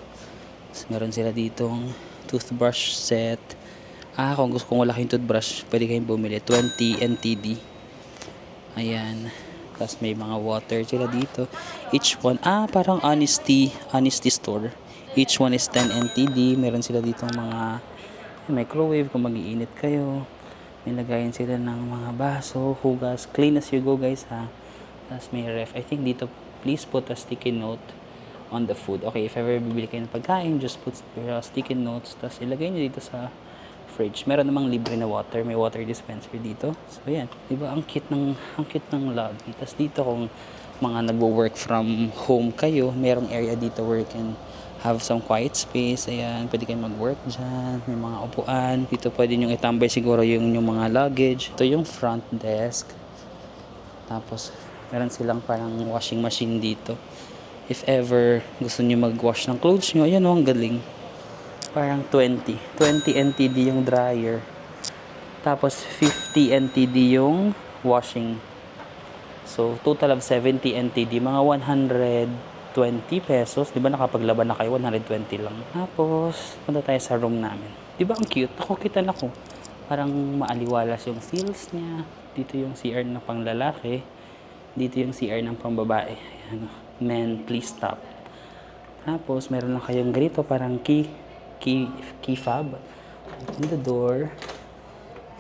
Tapos, meron sila ditong toothbrush set. Kung gusto kong malaking toothbrush, pwede kayong bumili. 20 NTD. Ayan. Tapos, may mga water sila dito. Each one, parang honesty store. Each one is 10 NTD. Meron sila ditong mga microwave kung mag-iinit kayo. Nilagayin sila ng mga baso, hugas, clean as you go guys ha. Tapos may ref. I think dito, please put a sticky note on the food. Okay, if ever bibili kayo ng pagkain, just put sticky notes. Tapos ilagay nyo dito sa fridge. Meron namang libre na water. May water dispenser dito. So yan, diba ang cute ng lobby. Tapos dito kung mga nagwo-work from home kayo, merong area dito where you can have some quiet space. Ayan, pwede kayong mag-work dyan. May mga upuan. Dito pwede nyo itambay siguro yung mga luggage. Ito yung front desk. Tapos, meron silang parang washing machine dito. If ever gusto nyo mag-wash ng clothes nyo, ayan o, ang galing. Parang 20 NTD yung dryer. Tapos, 50 NTD yung washing. So, total of 70 NTD. Mga 120 pesos. Di ba nakapaglaban na kayo? 120 lang. Tapos, punta tayo sa room namin. Di ba ang cute? Nakukitan ako. Parang maaliwalas yung feels niya. Dito yung CR na pang lalaki. Dito yung CR ng pang babae. Ayan. Men, please stop. Tapos, meron lang kayong ganito. Parang key fob. Open the door.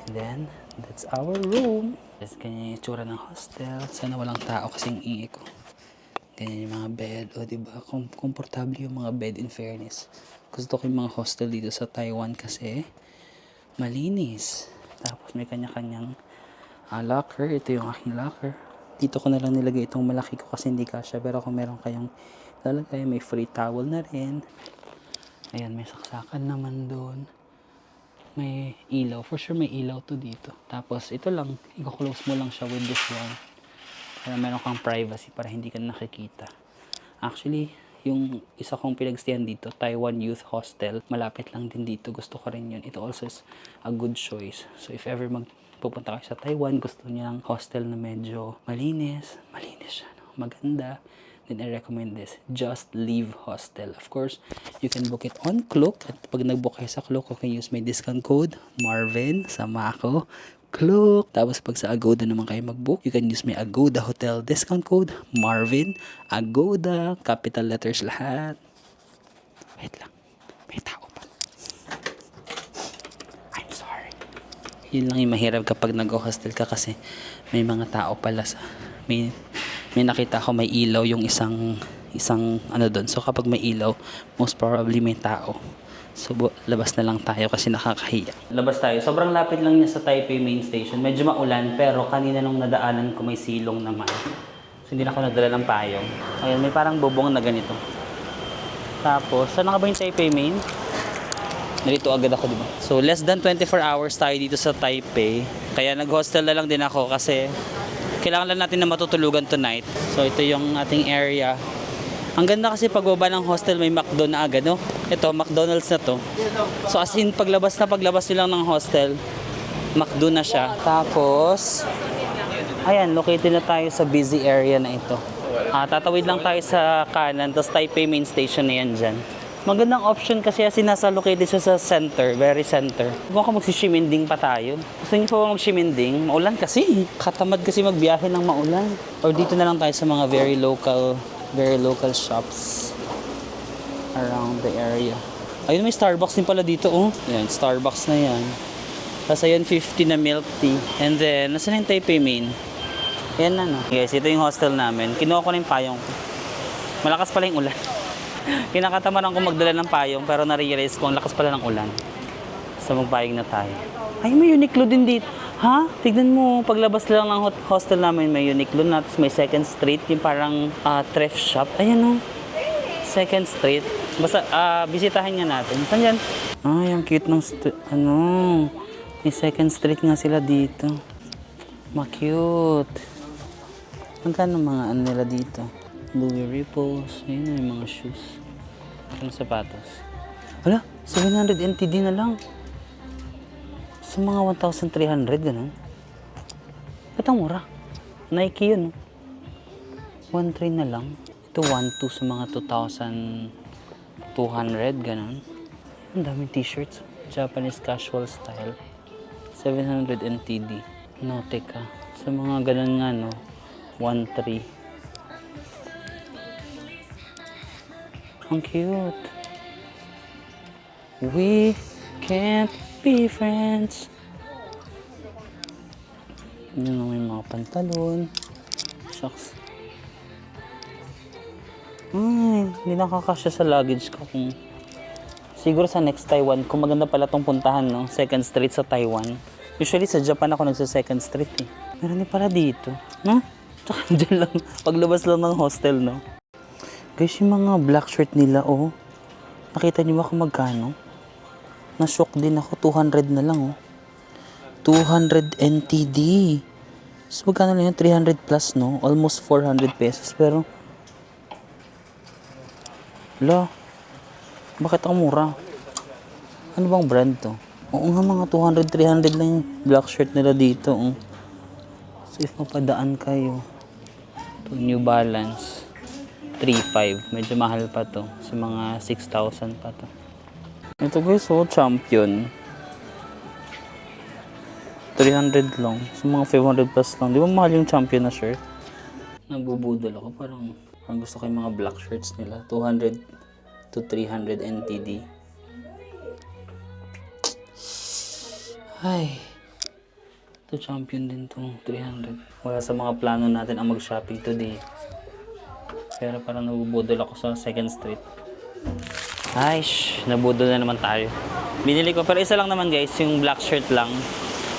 And then, that's our room. Tapos, ganyan yung itsura ng hostel. Sana walang tao kasing ingay ko. Ganyan yung mga bed. O, diba? Komportable yung mga bed in fairness. Gusto ko yung mga hostel dito sa Taiwan kasi malinis. Tapos may kanya-kanyang locker. Ito yung aking locker. Dito ko na lang nilagay itong malaki ko kasi hindi kasya. Pero kung meron kayong lalagay, may free towel na rin. Ayan, may saksakan naman doon. May ilaw. For sure may ilaw to dito. Tapos ito lang. I-close mo lang siya with this one. Para meron kang privacy para hindi ka nakikita. Actually, yung isa kong pinagstayan dito, Taiwan Youth Hostel, malapit lang din dito. Gusto ko rin yun. It also is a good choice. So if ever magpupunta kayo sa Taiwan, gusto niya ng hostel na medyo malinis siya, no? Maganda, then I recommend this, Just Leave Hostel. Of course, you can book it on Klook. At pag nag-book kayo sa Klook, you can use my discount code, Marvin, sama ako, Klook. Tapos pag sa Agoda naman kayo mag-book, you can use my Agoda Hotel discount code, Marvin, Agoda, capital letters lahat. Wait lang, may tao pa. I'm sorry. Yun lang yung mahirap kapag nag-hostel ka kasi may mga tao pala sa... May nakita ako may ilaw yung isang ano doon. So kapag may ilaw, most probably may tao. So, labas na lang tayo kasi nakakahiya. Labas tayo. Sobrang lapit lang niya sa Taipei Main Station. Medyo maulan, pero kanina nung nadaanan ko may silong naman. So, hindi na ako nadala ng payong. Ayan, may parang bubong na ganito. Tapos, saan na ka ba yung Taipei Main? Narito agad ako, diba? So, less than 24 hours tayo dito sa Taipei. Kaya nag-hostel na lang din ako kasi kailangan lang natin na matutulugan tonight. So, ito yung ating area. Ang ganda kasi pagbaba ng hostel may McDo na agad, no? Ito, McDonald's na to. So as in, paglabas nyo lang ng hostel, McDo na siya. Tapos, ayan, located na tayo sa busy area na ito. Tatawid lang tayo sa kanan, tapos Taipei Main Station na yan dyan. Magandang option kasi nasa located siya sa center, very center. Kung ako magsishiminding pa tayo. Gusto niyo po magshiminding? Maulan kasi. Katamad kasi magbiyahe ng maulan. Or dito na lang tayo sa mga very local shops around the area. Ayun, may Starbucks din pala dito, oh. Yan, Starbucks na yan. Tapos ayun, 50 na milk tea. And then, nasa na yung Taipei Main? Yan na, no? Guys, ito yung hostel namin. Kinuha ko na yung payong ko. Malakas pala yung ulan. Kinakatamaran ko magdala ng payong, pero na-realize ko ang lakas pala ng ulan. So, magpayong na tayo. Ay, may Uniqlo din dito. Ha? Tignan mo, paglabas lang ng hostel namin, may Uniqlo na. Tapos may Second Street, yung parang thrift shop. Ayan, no? Second Street. Basta, bisitahin nga natin. Saan yan? Ay, ang cute ng may Second Street nga sila dito. Ma-cute. Magkano mga ano nila dito? Louis Ripples. Ayun, may mga shoes. Ano sapatos? Wala, 700 NTD na lang. Sa mga 1,300, gano'n. Ba't ang mura? Nike yun, no? 1,300 na lang. Ito 1,200 sa mga 2,200, gano'n. Ang daming t-shirts. Japanese casual style. 700 NTD. Nautica. Sa mga gano'n nga, no? 1,300. Ang cute. We can't be friends. Yun na, may mga pantalon. Shucks. Ay, hindi nakakasya sa luggage ko kung... Siguro sa next Taiwan, kung maganda pala tong puntahan, no? Second Street sa Taiwan. Usually sa Japan ako nagsa Second Street, eh. Meron din pala dito. No? Tsaka dyan lang, paglabas lang ng hostel, no? Guys, yung mga black shirt nila, oh. Nakita niyo ba kung magkano? Na-shock din ako. 200 na lang, oh. 200 NTD. So, magkano lang yun? 300 plus, no? Almost 400 pesos. Pero, wala. Bakit ang mura? Ano bang brand to? Oo nga, mga 200, 300 lang yung black shirt nila dito, oh. So, if mapadaan kayo, to New Balance. 3,500. Medyo mahal pa to. Sa mga 6,000 pa to. Ito guys, oh, Champion. 300 lang. Sa mga 500 plus lang. Di ba mahal yung Champion na shirt? Nagbubudol ako. Parang gusto ko yung mga black shirts nila. 200 to 300 NTD. Ay. Ito Champion din to. 300. Wala sa mga plano natin ang mag-shopping today. Pero parang nabubudol ako sa Second Street. Ay, nabudol na naman tayo. Binili ko, pero isa lang naman guys, yung black shirt lang.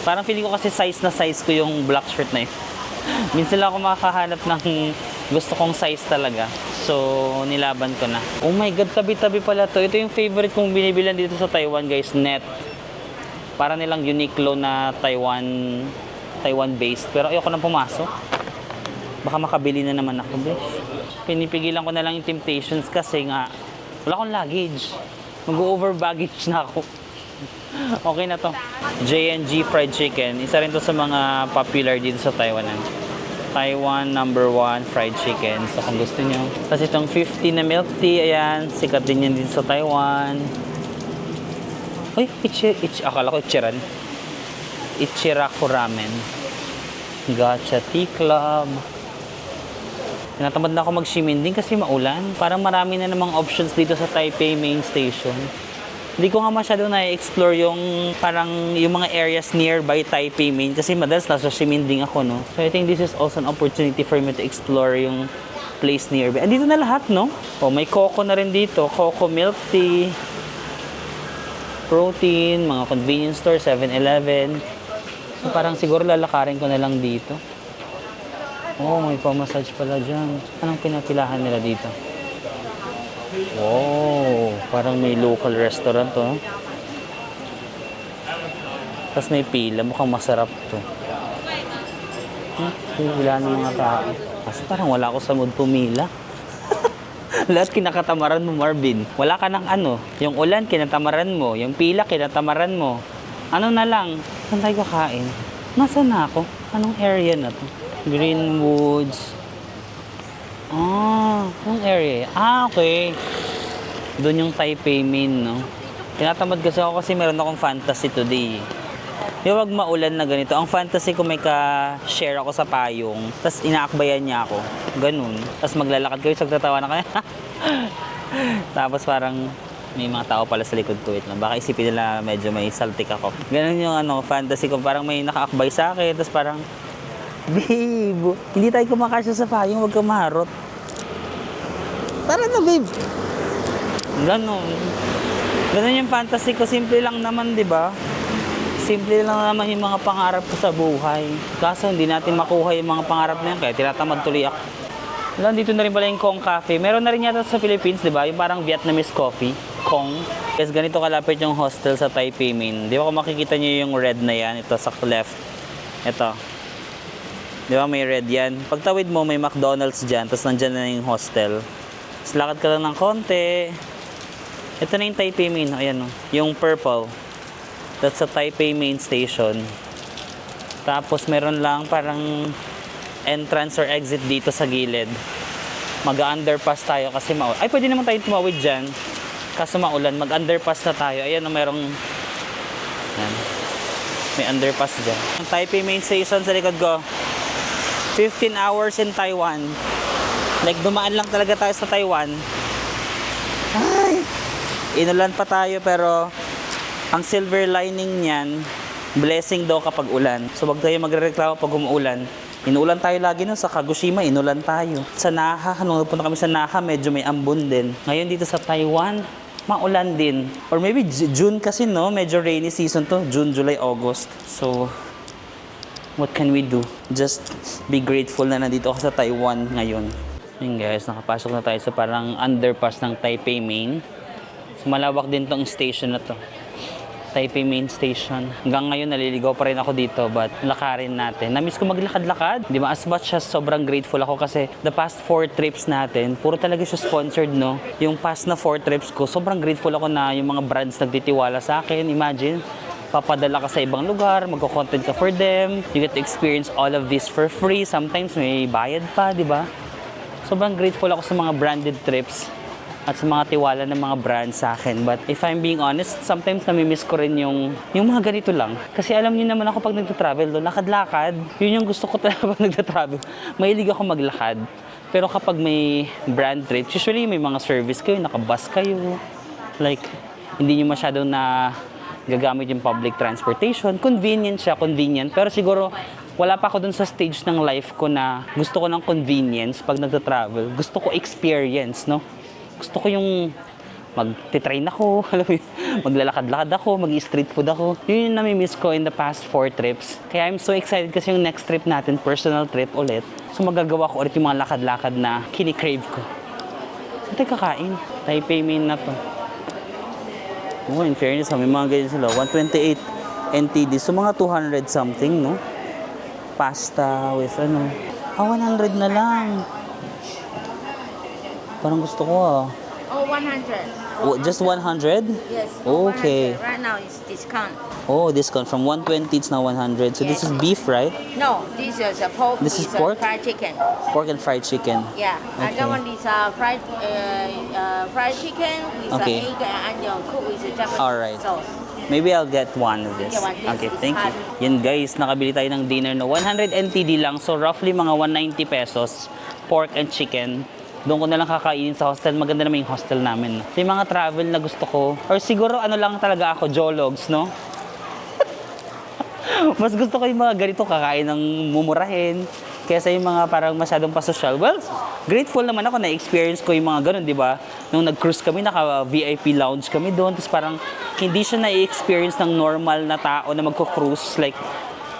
Parang feeling ko kasi size na size ko yung black shirt na yun. Minsan lang ako makakahanap ng gusto kong size talaga. So, nilaban ko na. Oh my God, tabi-tabi pala to. Ito yung favorite kong binibilan dito sa Taiwan guys, Net. Para nilang Uniqlo na Taiwan-based. Pero ayoko nang pumasok. Baka makabili na naman ako, besh. Pinipigilan ko na lang yung temptations kasi nga wala akong luggage. Mag-over baggage na ako. Okay na to. J&G fried chicken. Isa rin to sa mga popular dito sa Taiwan. Taiwan #1 fried chicken. So kung gusto nyo. Tapos itong 50 na milk tea. Ayan. Sikat din yan din sa Taiwan. Uy, akala ko Ichiran. Ichiraku ramen. Gacha tea club. Tinatamad na ako mag-shiminding kasi maulan. Parang marami na namang options dito sa Taipei Main Station. Hindi ko nga masyado na-explore yung parang yung mga areas nearby Taipei Main kasi madalas nasa shiminding ako, no? So I think this is also an opportunity for me to explore yung place nearby. Andito na lahat, no? Oh, may coco na rin dito. Coco milk tea, protein, mga convenience store, 7-Eleven. So parang siguro lalakarin ko na lang dito. Oh, may pa-massage pala dyan. Anong pinapilahan nila dito? Wow, parang may local restaurant to. No? Tapos may pila. Mukhang masarap to. Wala ng mga tao. Kasi parang wala ako sa mood pumila. Lahat kinakatamaran mo, Marvin. Wala ka ng ano. Yung ulan, kinatamaran mo. Yung pila, kinatamaran mo. Ano na lang? Saan tayo kakain? Nasaan na ako? Anong area na to? Greenwoods. Ah, anong area? Ah, okay. Doon yung Taipei Main, no? Tinatamad kasi ako kasi meron akong fantasy today. Yung wag maulan na ganito. Ang fantasy ko may ka-share ako sa payong. Tapos inaakbayan niya ako. Ganun. Tapos maglalakad kayo, sagtatawa na kayo. Tapos parang may mga tao pala sa likod ko. Baka isipin nila medyo may saltik ako. Ganun yung fantasy ko. Parang may nakaakbay sa akin. Tapos parang, babe, hindi tayo kumakasya sa payong. Huwag ka maharot. Tara na, babe. Ganun. Ganun yung fantasy ko. Simple lang naman, di ba? Simple lang naman yung mga pangarap ko sa buhay. Kaso hindi natin makuha yung mga pangarap na yan. Kaya tinatamad tuloy ako. Dito na rin pala yung Kong Cafe. Meron na rin yata sa Philippines, di ba? Yung parang Vietnamese coffee. Kong. Kasi ganito kalapit yung hostel sa Taipei Main. Di ba kung makikita nyo yung red na yan? Ito sa left. Ito. Di ba may red yan? Pagtawid mo, may McDonald's dyan. Tapos nandyan na yung hostel. Tapos lakad ka lang ng konti. Ito na yung Taipei Main. Ayan o. Yung purple. That's sa Taipei Main Station. Tapos meron lang parang entrance or exit dito sa gilid. Mag-underpass tayo kasi maulan. Ay, pwede naman tayo tumawid dyan. Kaso maulan. Mag-underpass na tayo. Ayan o, merong... Ayan. May underpass dyan. Ang Taipei Main Station sa likod ko. 15 hours in Taiwan. Like, dumaan lang talaga tayo sa Taiwan. Ay! Inulan pa tayo pero ang silver lining niyan, blessing daw kapag ulan. So wag tayo magrereklamo pag umuulan. Inuulan tayo lagi no, sa Kagoshima, inulan tayo. Sa Naha, nung napunta kami sa Naha, medyo may ambon din. Ngayon dito sa Taiwan, maulan din. Or maybe June kasi no, medyo rainy season to. June, July, August. So, what can we do? Just be grateful na nandito ako sa Taiwan ngayon. Yun guys, nakapasok na tayo sa parang underpass ng Taipei Main. So, malawak din tong station na to. Taipei Main Station. Hanggang ngayon naliligaw pa rin ako dito but lakarin natin. Namiss ko maglakad-lakad. Di ba? As much as sobrang grateful ako kasi the past 4 trips natin, puro talaga siya sponsored, no? Yung past na 4 trips ko, sobrang grateful ako na yung mga brands nagtitiwala sa akin. Imagine, papadala ka sa ibang lugar, magko-content ka for them, you get to experience all of this for free. Sometimes may bayad pa, di ba? Sobrang grateful ako sa mga branded trips at sa mga tiwala ng mga brands sa akin. But if I'm being honest, sometimes namimiss ko rin yung mga ganito lang. Kasi alam niyo naman ako pag nagta-travel doon, lakad-lakad. Yun yung gusto ko talaga pag nagta-travel. Mahilig ako maglakad. Pero kapag may brand trip, usually may mga service kayo, nakabus kayo. Like, hindi nyo masyadong na gagamit yung public transportation. Convenient siya, convenient. Pero siguro, wala pa ako dun sa stage ng life ko na gusto ko ng convenience pag nagta-travel. Gusto ko experience, no? Gusto ko yung mag-train ako, maglalakad-lakad ako, mag-street food ako. Yun yung nami-miss ko in the past 4 trips. Kaya I'm so excited kasi yung next trip natin, personal trip ulit. So magagawa ko ulit yung mga lakad-lakad na kinikrave ko. Saan tayo kakain? Taipei Main na to. Oh, in fairness, may mga ganyan sila. 128 NTD. So mga 200 something, no? Pasta with ano. 100 na lang. Parang gusto ko ah. Oh, 100. Oh, just 100? Yes. Okay. 100. Right now it's discount. Oh, discount from 120 it's now 100. So this is beef, right? No, this is a pork. This is with, pork? Fried chicken. Pork and fried chicken. Yeah. Okay. And that one is fried chicken with Okay. egg and onion cooked with Japanese Alright. sauce. Maybe I'll get one of this. Yeah, one. This Okay, is thank you. hot. Yan guys, nakabili tayo ng dinner no. 100 NTD lang. So roughly mga 190 pesos. Pork and chicken. Doon ko na lang kakainin sa hostel. Maganda naman yung hostel namin. So, yung mga travel na gusto ko. Or siguro ano lang talaga ako, jologs, no? Mas gusto ko yung mga ganito kakain ng mumurahin. Kesa yung mga parang masyadong pasosyal. Well, grateful naman ako na experience ko yung mga ganun, di ba? Nung nag-cruise kami, naka-VIP lounge kami doon. Tapos parang hindi siya na-experience ng normal na tao na magko-cruise. Like,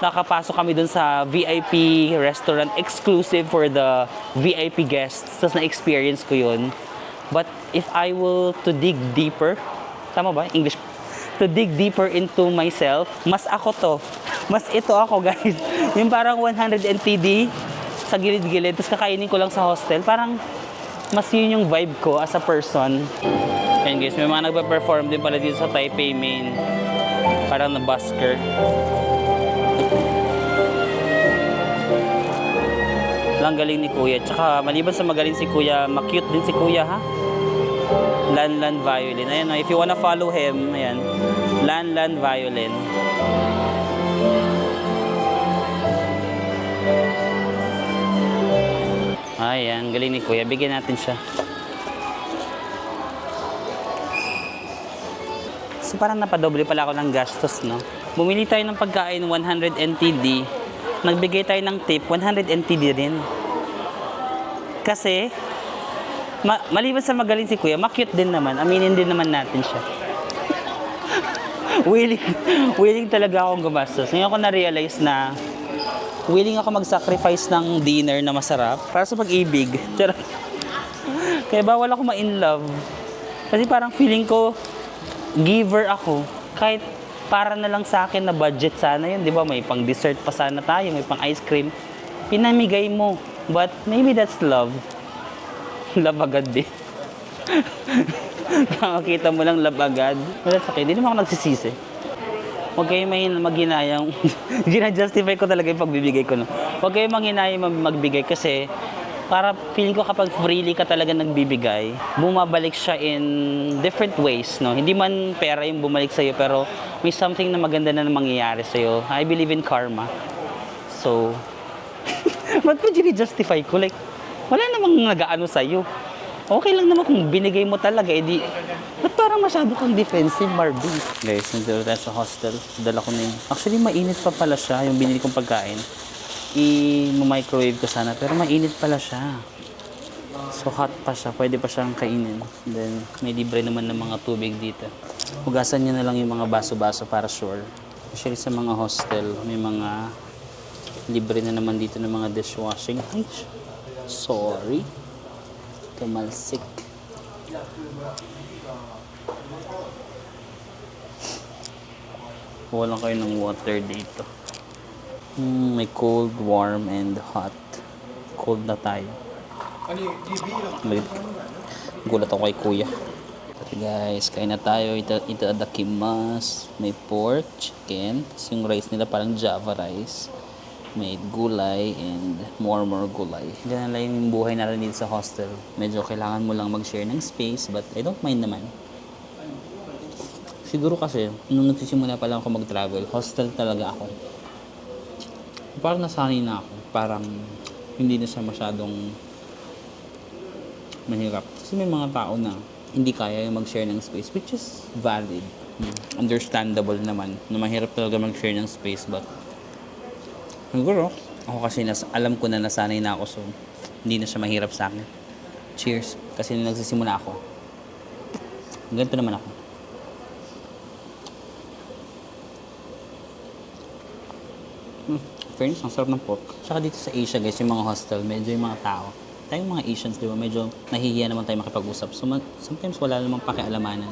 nakapasok kami dun sa VIP restaurant exclusive for the VIP guests. Tapos na-experience ko yun. But if I will to dig deeper, tama ba? English. To dig deeper into myself, mas ako to. Mas ito ako, guys. Yung parang 100 NTD sa gilid-gilid, tapos kakainin ko lang sa hostel. Parang mas yun yung vibe ko as a person. And guys, may mga nagpa-perform din pala dito sa Taipei Main. Parang na busker. Lang galing ni Kuya. Tsaka maliban sa magaling si Kuya, ma-cute din si Kuya, ha? Lan Violin. Ayan, no, if you wanna follow him, ayan. Lan Violin. Ayan, galing ni Kuya. Bigyan natin siya. So parang napadoble pala ako ng gastos, no? Bumili tayo ng pagkain 100 NTD. Nagbigay tayo ng tip 100 NTD din. Kasi maliban sa magaling si Kuya, ma-cute din naman. Aminin din naman natin siya. willing talaga akong gumastos. Ngayon ko na-realize na willing ako mag-sacrifice ng dinner na masarap para sa pag-ibig. Kaya bawal ako ma-in love. Kasi parang feeling ko, giver ako. Kahit para na lang sa akin na budget sana yun. Di ba? May pang dessert pa sana tayo, may pang ice cream. Pinamigay mo. But maybe that's love. Love agad din. Nakakita mo lang love agad. Wala sa akin. Hindi naman ako nagsisisi. Huwag kayong maghinayang. Gina-justify ko talaga yung pagbibigay ko. No? Huwag kayong maghinayang magbigay kasi para feeling ko kapag freely ka talaga nagbibigay, bumabalik siya in different ways. No? Hindi man pera yung bumalik sa'yo pero may something na maganda na mangyayari sa'yo. I believe in karma. So, ba't ko gina-justify ko? Like, wala namang nag-aano sa'yo. Okay lang naman kung binigay mo talaga, edi, ba't parang masyado kang defensive, Marvin? Guys, nandito tayo sa hostel. Dala ko na yun. Actually, mainit pa pala siya, yung binili kong pagkain. I-microwave ko sana, pero mainit pala siya. So, hot pa siya. Pwede pa siyang kainin. Then, may libre naman ng mga tubig dito. Hugasan niyo na lang yung mga baso-baso para sure. Actually, sa mga hostel, may mga libre na naman dito ng mga dishwashing. Ay, sorry. Tumalsik. Walang kayo ng water dito. May cold, warm, and hot. Cold na tayo. Gulat ako kay Kuya. Okay guys, kain na tayo. Itadakimasu. May pork, chicken. Tapos yung rice nila parang Java rice. May gulay and more gulay. Ganyan lang yung buhay natin dito sa hostel. Medyo kailangan mo lang mag-share ng space but I don't mind naman. Siguro kasi, nung nagsisimula pa lang ako mag-travel, hostel talaga ako. Parang nasanay na ako. Parang hindi na siya masyadong mahirap. Kasi may mga tao na hindi kaya yung mag-share ng space which is valid. Understandable naman na mahirap talaga mag-share ng space but siguro, ako kasi alam ko na nasanay na ako so hindi na siya mahirap sa akin. Cheers. Kasi nung nagsisimula ako, ganito naman ako. Fairness, ang sarap ng pork. Tsaka dito sa Asia guys, yung mga hostel, medyo yung mga tao. Tayong mga Asians, di ba? Medyo nahihiya naman tayo makipag-usap. So sometimes wala namang pakialamanan.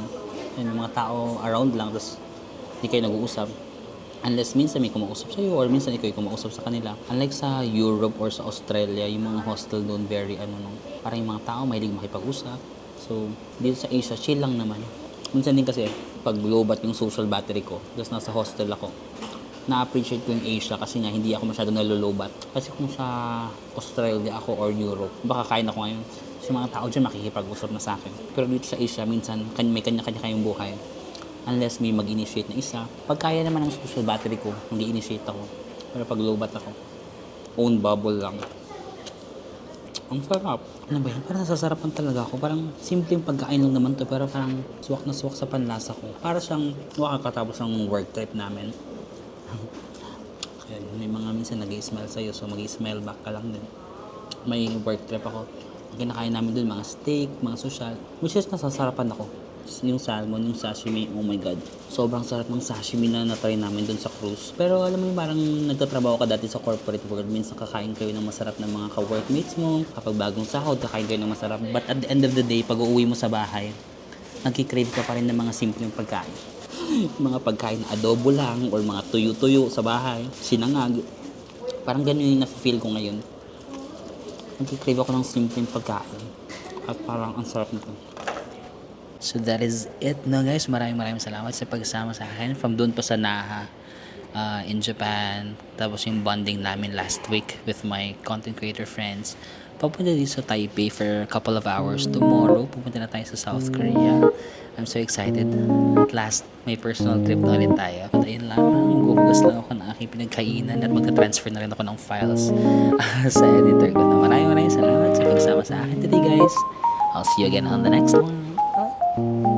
Yung mga tao around lang, tapos hindi kayo nag-uusap. Unless minsan may kumausap sa'yo or minsan ikaw yung kumausap sa kanila. Unlike sa Europe or sa Australia, yung mga hostel doon very parang yung mga tao mahilig makipag-usap. So, dito sa Asia, chill lang naman. Minsan din kasi, pag low-bat yung social battery ko, tapos nasa hostel ako, na-appreciate ko yung Asia kasi nga hindi ako masyado nalolobat. Kasi kung sa Australia ako or Europe, baka kain ako ngayon. So, yung mga tao dyan makikipag-usap na sa akin. Pero dito sa Asia, minsan may kanya-kanya kayong buhay. Unless may mag-initiate na isa. Pag kaya naman ng social battery ko, mag-initiate ako. Pero pag low-bat ako, own bubble lang. Ang sarap. Ano ba yan? Parang nasasarapan talaga ako. Parang simpleng pagkain lang naman to pero parang suwak na suwak sa panlasa ko. Para siyang wakakatapos ng work trip namin. Kaya may mga minsan nag-i-smile sa'yo so mag-i-smile back ka lang din. May work trip ako. Ang kinakain namin dun, mga steak, mga social. Which is nasasarapan ako. Yung salmon, yung sashimi, oh my god. Sobrang sarap ng sashimi na na-try namin dun sa cruise. Pero alam mo yung parang nagtatrabaho ka dati sa corporate world. Minsan kakain kayo ng masarap ng mga ka-workmates mo. Kapag bagong sahod, kakain kayo ng masarap. But at the end of the day, pag uuwi mo sa bahay, nagkikrave ka pa rin ng mga simpleng pagkain. Mga pagkain na adobo lang or mga tuyo-tuyo sa bahay. Sinangag. Parang ganun yung na-feel ko ngayon. Nagkikrave ako ng simpleng pagkain. At parang ang sarap nito. So that is it no guys. Maraming salamat sa pagsama sa akin from doon pa sa Naha. in Japan. Tapos yung bonding namin last week with my content creator friends. Papunta dito sa Taipei for a couple of hours. Tomorrow, pupunta na tayo sa South Korea. I'm so excited. At last, may personal trip na ulit tayo. At ayun lamang, gugugas lang ako ng aking pinagkainan at magta-transfer na rin ako ng files sa editor ko. Maraming salamat sa pagsama sa akin today, guys. I'll see you again on the next one.